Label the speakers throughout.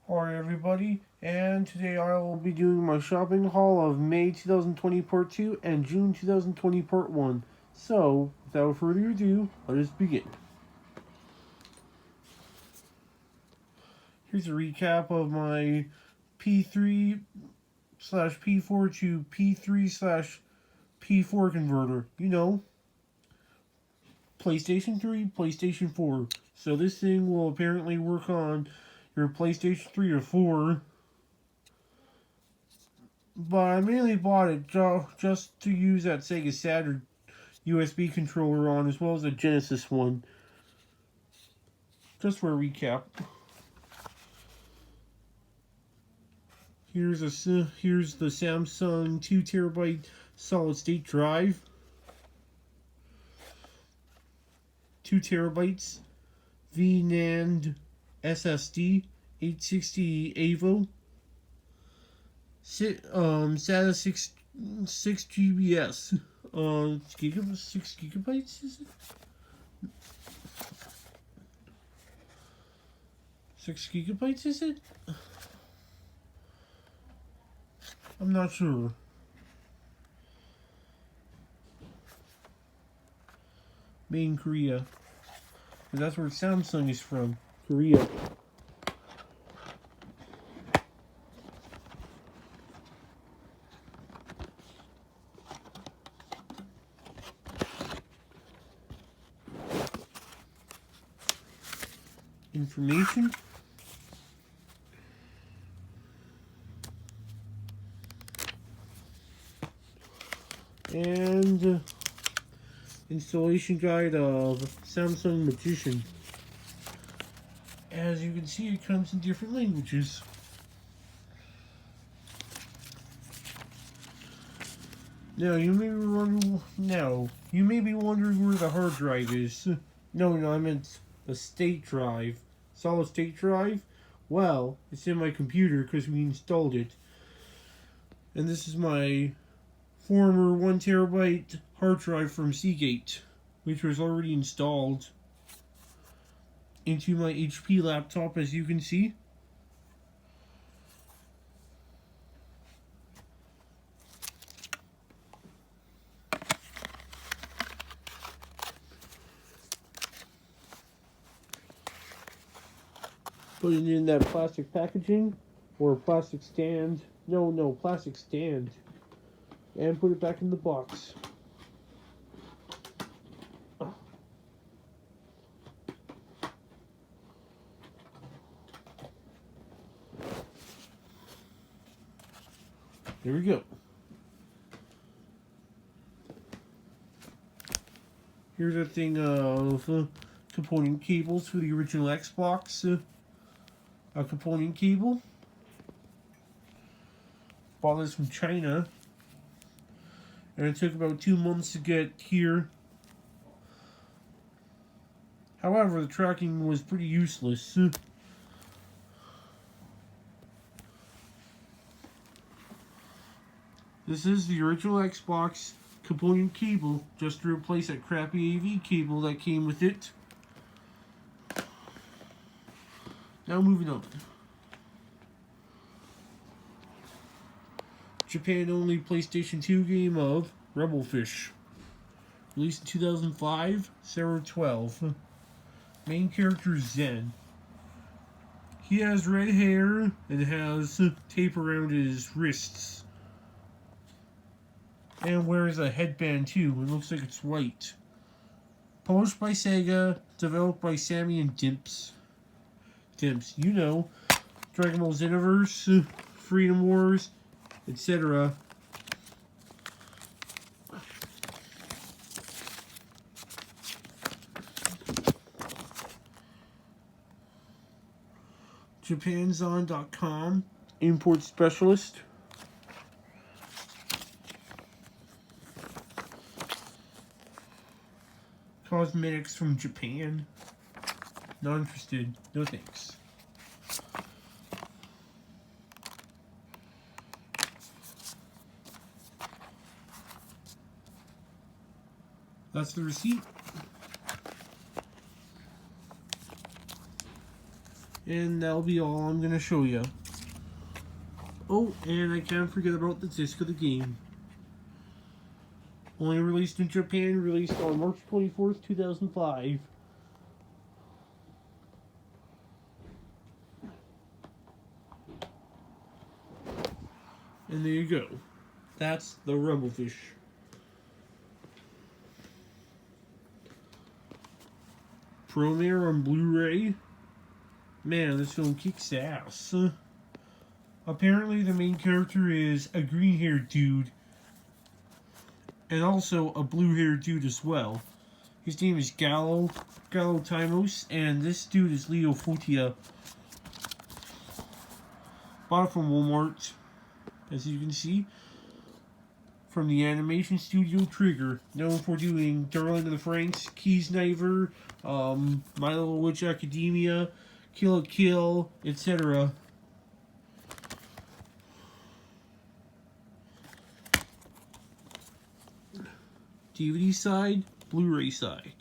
Speaker 1: Alright everybody, and today I will be doing my shopping haul of May 2020 Part 2 and June 2020 Part 1. So, without further ado, let us begin. Here's a recap of my P3 slash P4 to P3 slash P4 converter. You know, PlayStation 3, PlayStation 4. So this thing will apparently work on your PlayStation 3 or 4. But I mainly bought it just to use that Sega Saturn USB controller on, as well as a Genesis one. Just for a recap. Here's the Samsung 2TB solid state drive. 2 TB VNAND SSD 860 AVO. SATA 6 GBS. 6 gigabytes is it? 6 gigabytes is it? I'm not sure. Made in Korea. And that's where Samsung is from. Korea. Information. And installation guide of Samsung Magician. As you can see, it comes in different languages. Now you may be wondering where the hard drive is. No, I meant the state drive. Solid state drive? Well, it's in my computer because we installed it. And this is my former 1 terabyte hard drive from Seagate, which was already installed into my HP laptop, as you can see. Put it in that plastic packaging, or plastic stand. No, plastic stand. And put it back in the box. There we go. Here's a thing of component cables for the original Xbox. A component cable. Bought this from China. And it took about 2 months to get here. However, the tracking was pretty useless. This is the original Xbox component cable, just to replace that crappy AV cable that came with it. Now moving on. Japan only PlayStation 2 game of Rebel Fish. Released in 2005, Server 12. Main character Zen. He has red hair and has tape around his wrists. And wears a headband too. It looks like it's white. Published by Sega, developed by Sammy and Dimps. You know, Dragon Ball Xenoverse, Freedom Wars, etc. Japanzon.com, import specialist. Cosmetics from Japan. Not interested. No thanks. That's the receipt. And that'll be all I'm going to show you. Oh, and I can't forget about the disc of the game. Only released in Japan, released on March 24th, 2005. And there you go. That's the Rumblefish. Premiere on Blu-ray. Man, this film kicks ass. Apparently the main character is a green-haired dude. And also a blue-haired dude as well. His name is Gallo Timos, and this dude is Leo Fotia. Bought it from Walmart, as you can see. From the animation studio Trigger, known for doing Darling in the Franxx, Keys Kniver, My Little Witch Academia, Kill la Kill, etc. DVD side, Blu-ray side.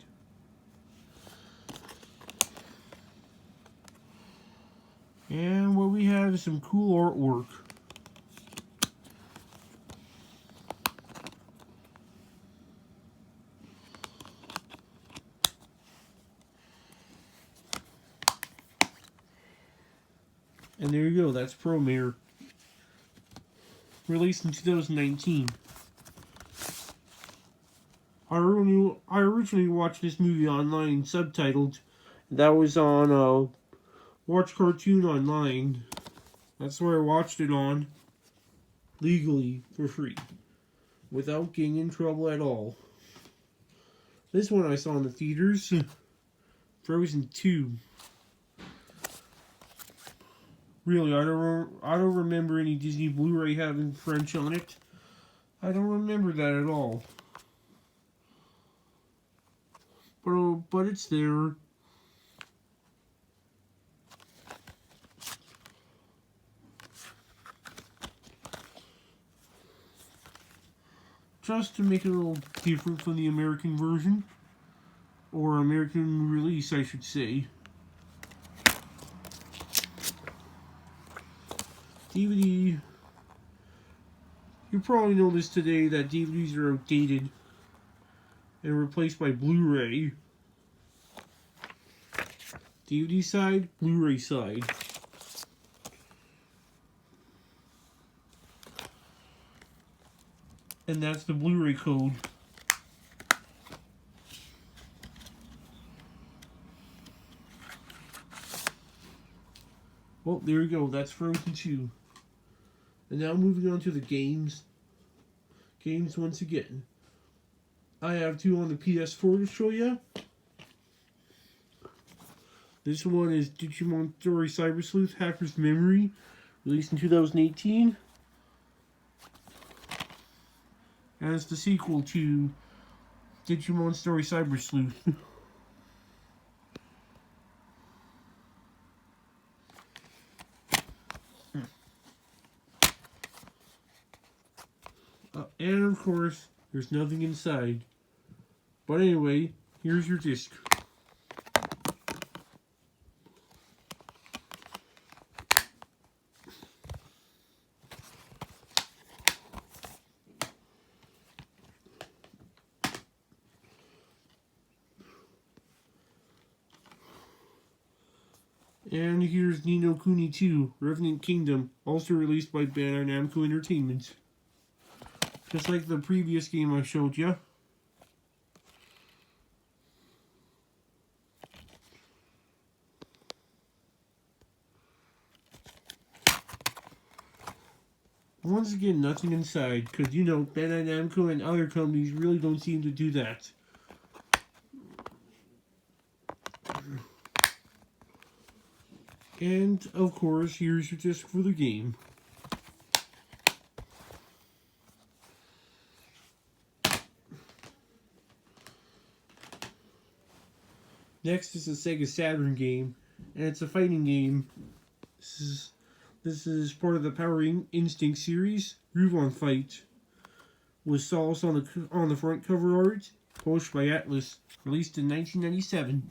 Speaker 1: And what we have is some cool artwork. And there you go, that's Premiere. Released in 2019. I originally watched this movie online, subtitled. That was on Watch Cartoon Online. That's where I watched it on. Legally, for free. Without getting in trouble at all. This one I saw in the theaters. Frozen 2. Really, I don't remember any Disney Blu-ray having French on it. I don't remember that at all. But it's there. Just to make it a little different from the American version. Or American release, I should say. DVD. You probably noticed today that DVDs are outdated and replaced by Blu-ray. DVD side, Blu-ray side. And that's the Blu-ray code. Well, there you go. That's Frozen 2. And now moving on to the games. Games once again. I have two on the PS4 to show you. This one is Digimon Story Cyber Sleuth Hacker's Memory, released in 2018. And it's the sequel to Digimon Story Cyber Sleuth. And of course, there's nothing inside. But anyway, here's your disc. And here's Ninokuni 2, Revenant Kingdom, also released by Bandai Namco Entertainment. Just like the previous game I showed you. Once again, nothing inside, because you know, Bandai Namco and other companies really don't seem to do that. And, of course, here's your disc for the game. Next is a Sega Saturn game, and it's a fighting game. This is part of the Power Instinct series, Groove Fight, with Solace on the front cover art, published by Atlas, released in 1997.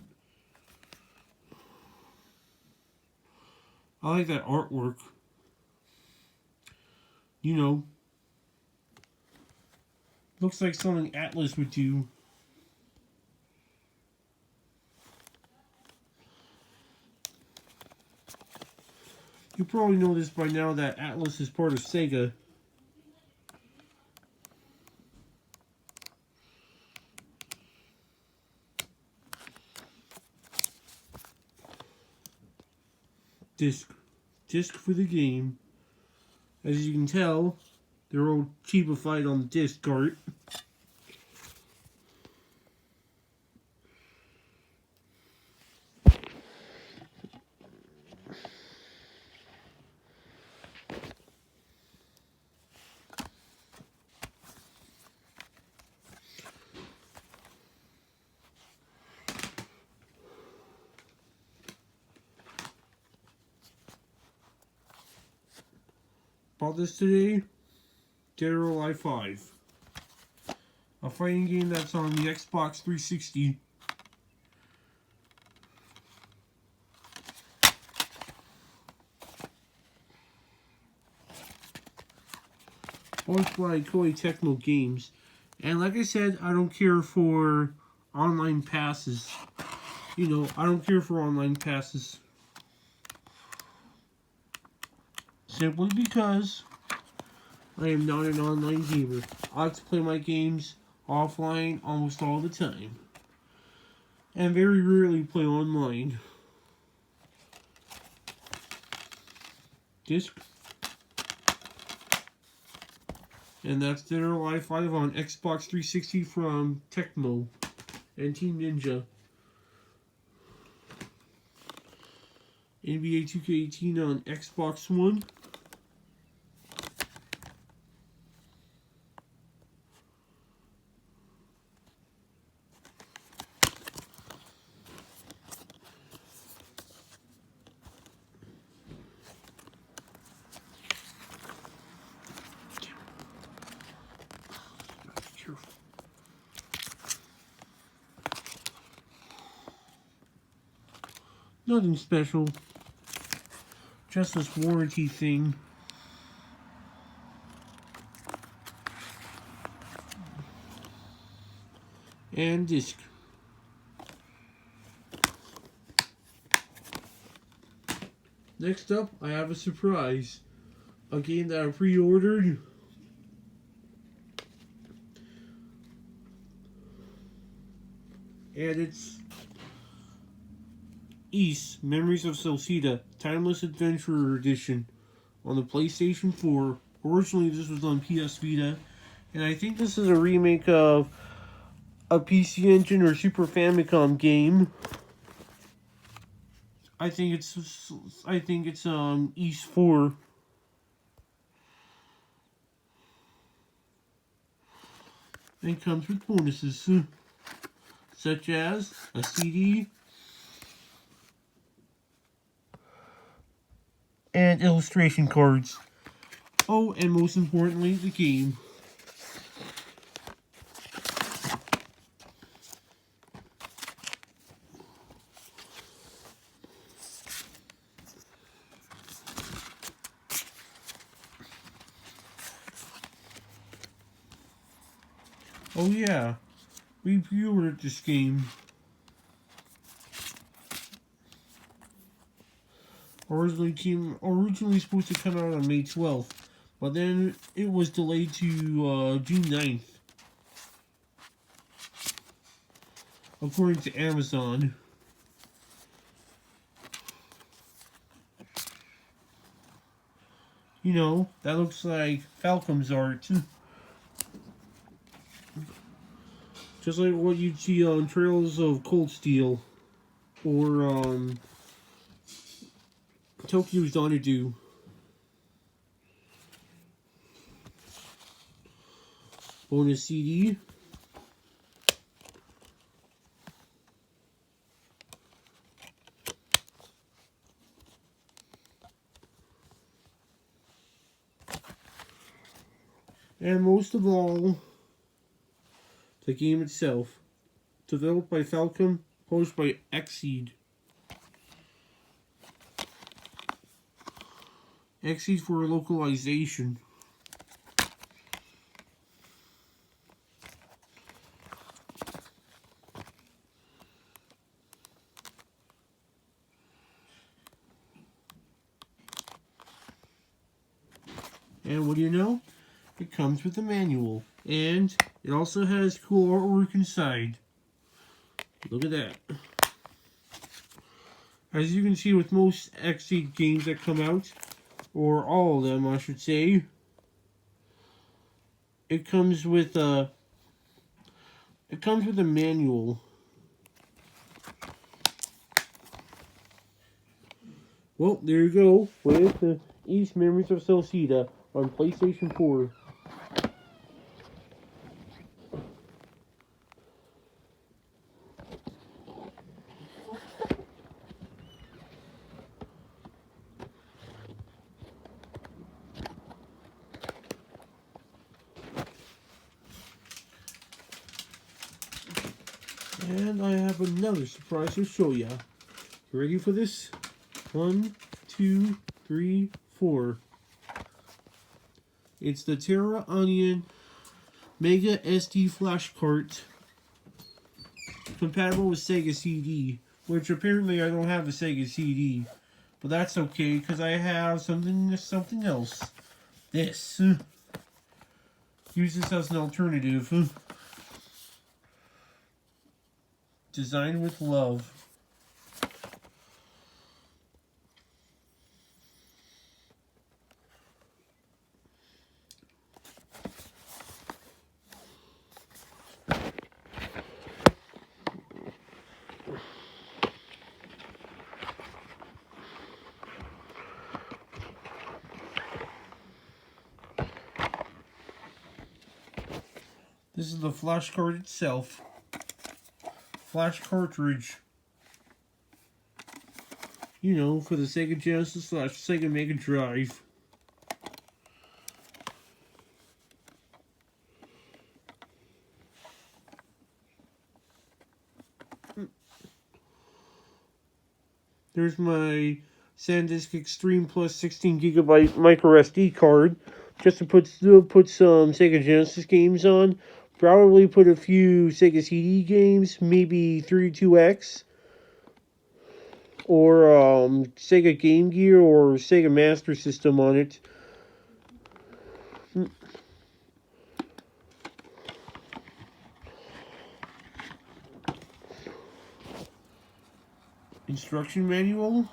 Speaker 1: I like that artwork. You know, looks like something Atlas would do. You probably know this by now that Atlas is part of Sega. Disc for the game. As you can tell, they're all cheapified on the disc cart. Bought this today, Dead or Alive 5. A fighting game that's on the Xbox 360. Launched by Koei Tecmo Games. And like I said, I don't care for online passes. You know, I don't care for online passes. Simply because I am not an online gamer. I like to play my games offline almost all the time. And very rarely play online. Disc. And that's Dead or Alive 5 on Xbox 360 from Tecmo and Team Ninja. NBA 2K18 on Xbox One. Nothing special. Just this warranty thing. And disc. Next up, I have a surprise. A game that I pre-ordered. And it's Ys, Memories of Celceta, Timeless Adventurer Edition on the PlayStation 4. Originally, this was on PS Vita. And I think this is a remake of a PC Engine or Super Famicom game. I think it's Ys 4. And it comes with bonuses such as a CD and illustration cards. Oh, and most importantly, the game. Oh yeah, we pre-ordered this game. Originally supposed to come out on May 12th, but then it was delayed to June 9th. According to Amazon. You know, that looks like Falcom's art. Just like what you'd see on Trails of Cold Steel. Or, Tokyo's Donadu. Bonus CD. And most of all, the game itself. Developed by Falcom, published by Xseed. X's for localization. And what do you know? It comes with a manual. And it also has cool artwork inside. Look at that. As you can see with most X8 games that come out, or all of them I should say, it comes with a manual. Well, there you go with the East Memories of Celceta on PlayStation 4. And I have another surprise to show ya. You ready for this? 1, 2, 3, 4. It's the Terra Onion Mega SD Flash Cart, compatible with Sega CD, which apparently I don't have a Sega CD, but that's okay because I have something else. This. Use this as an alternative. Designed with love. This is the flash card itself. Flash cartridge. You know, for the Sega Genesis / Sega Mega Drive. There's my SanDisk Extreme Plus 16GB micro SD card, just to put some Sega Genesis games on. Probably put a few Sega CD games, maybe 32X, or Sega Game Gear or Sega Master System on it. Instruction manual.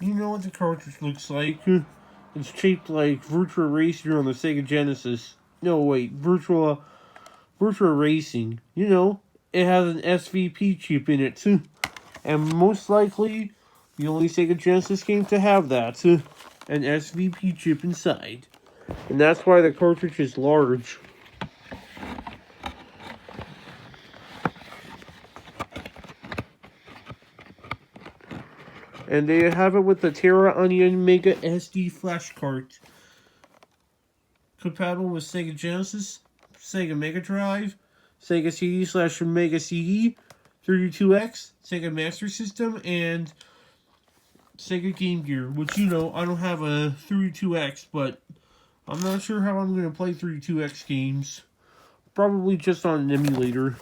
Speaker 1: You know what the cartridge looks like? It's shaped like Virtua Racing on the Sega Genesis. No, wait, Virtua Racing. You know, it has an SVP chip in it too. And most likely, the only Sega Genesis game to have that. An SVP chip inside. And that's why the cartridge is large. And they have it with the Terra Onion Mega SD Flash Cart. Compatible with Sega Genesis, Sega Mega Drive, Sega CD / Mega CD, 32X, Sega Master System, and Sega Game Gear. Which, you know, I don't have a 32X, but I'm not sure how I'm going to play 32X games. Probably just on an emulator.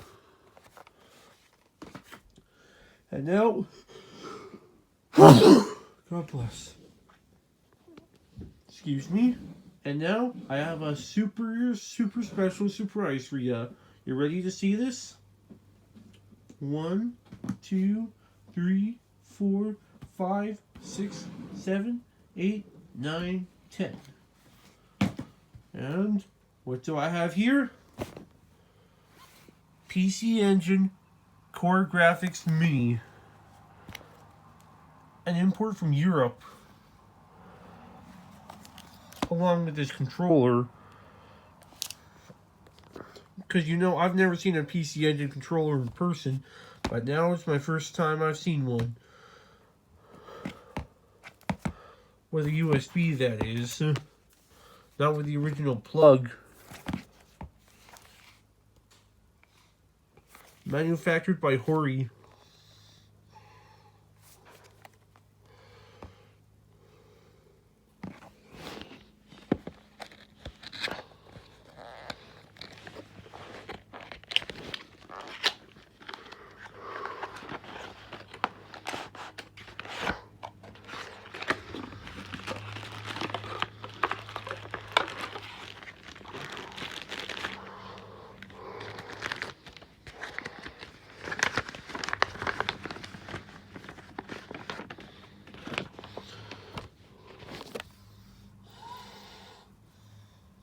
Speaker 1: And now... God bless. Excuse me. And now, I have a super special surprise for ya. You ready to see this? 1, 2, 3, 4, 5, 6, 7, 8, 9, 10. And what do I have here? PC Engine Core Graphics Mini. An import from Europe. Along with this controller. Because you know, I've never seen a PC Engine controller in person. But now it's my first time I've seen one. With a USB, that is. Not with the original plug. Manufactured by Hori.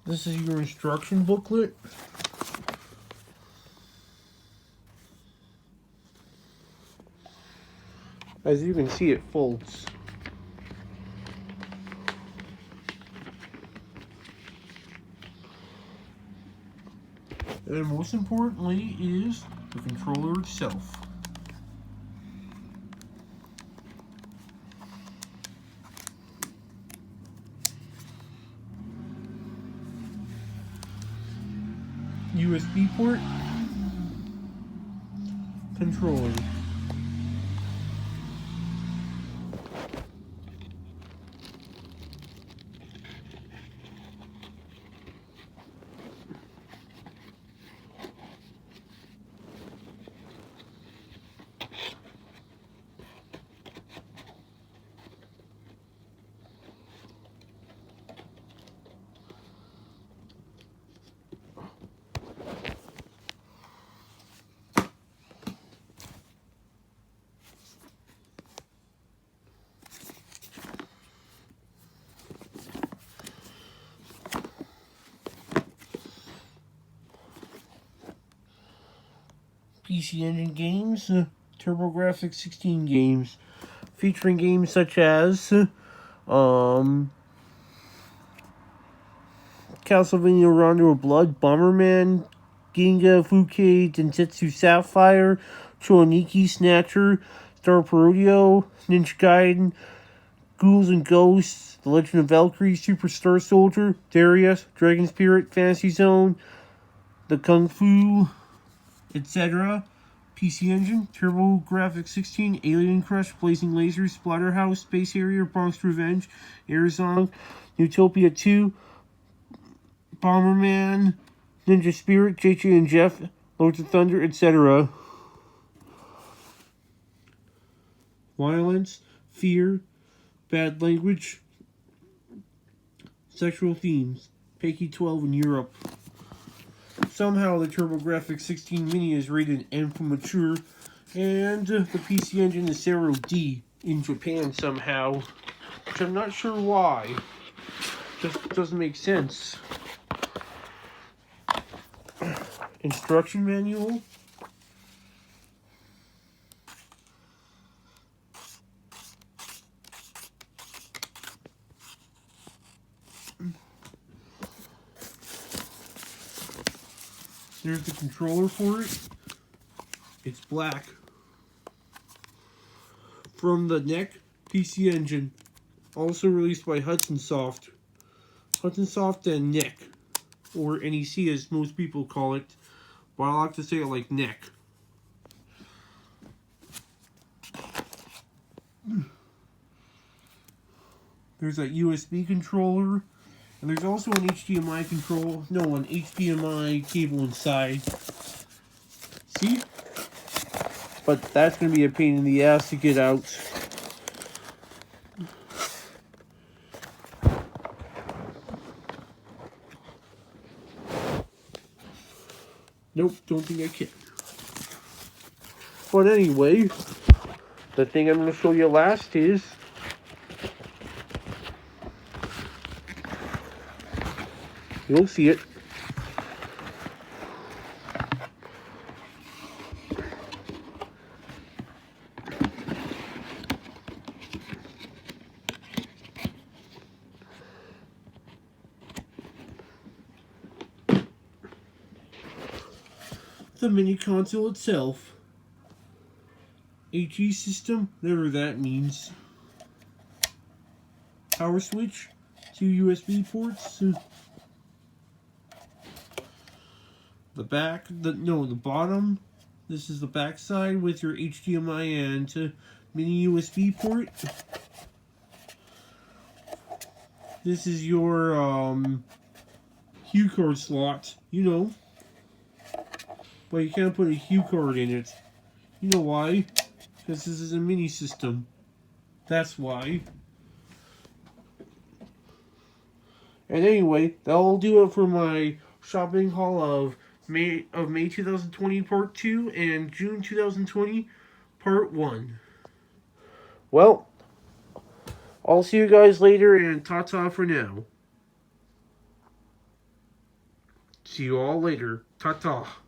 Speaker 1: This is your instruction booklet. As you can see, it folds. And most importantly is the controller itself. USB port, controller. PC Engine games, TurboGrafx 16 games, featuring games such as Castlevania Rondo of Blood, Bomberman, Ginga Fukai Densetsu Sapphire, Choniki Snatcher, Star Parodio, Ninja Gaiden, Ghouls and Ghosts, The Legend of Valkyrie, Super Star Soldier, Darius, Dragon Spirit, Fantasy Zone, The Kung Fu, etc. PC Engine, TurboGrafx 16, Alien Crush, Blazing Lasers, Splatterhouse, Space Harrier, Bronx Revenge, Arizona, Utopia 2, Bomberman, Ninja Spirit, JJ and Jeff, Lords of Thunder, etc. Violence, fear, bad language, sexual themes, PEGI 12 in Europe. Somehow the TurboGrafx 16 Mini is rated M for mature, and the PC Engine is 0D in Japan somehow, which I'm not sure why. Just doesn't make sense. Instruction manual. There's the controller for it. It's black. From the NEC PC Engine. Also released by Hudson Soft. Hudson Soft and NEC. Or NEC as most people call it. But I like to say it like NEC. There's a USB controller. And there's also an HDMI an HDMI cable inside. See? But that's going to be a pain in the ass to get out. Nope, don't think I can. But anyway, the thing I'm going to show you last is You'll see it. The mini console itself. HE system, whatever that means. Power switch, 2 USB ports. The bottom. This is the back side with your HDMI and mini USB port. This is your Hue card slot, you know. But you can't put a Hue card in it. You know why? Because this is a mini system. That's why. And anyway, that'll do it for my shopping haul of May 2020 Part 2 and June 2020 Part 1. Well, I'll see you guys later, and ta-ta for now. See you all later. Ta-ta.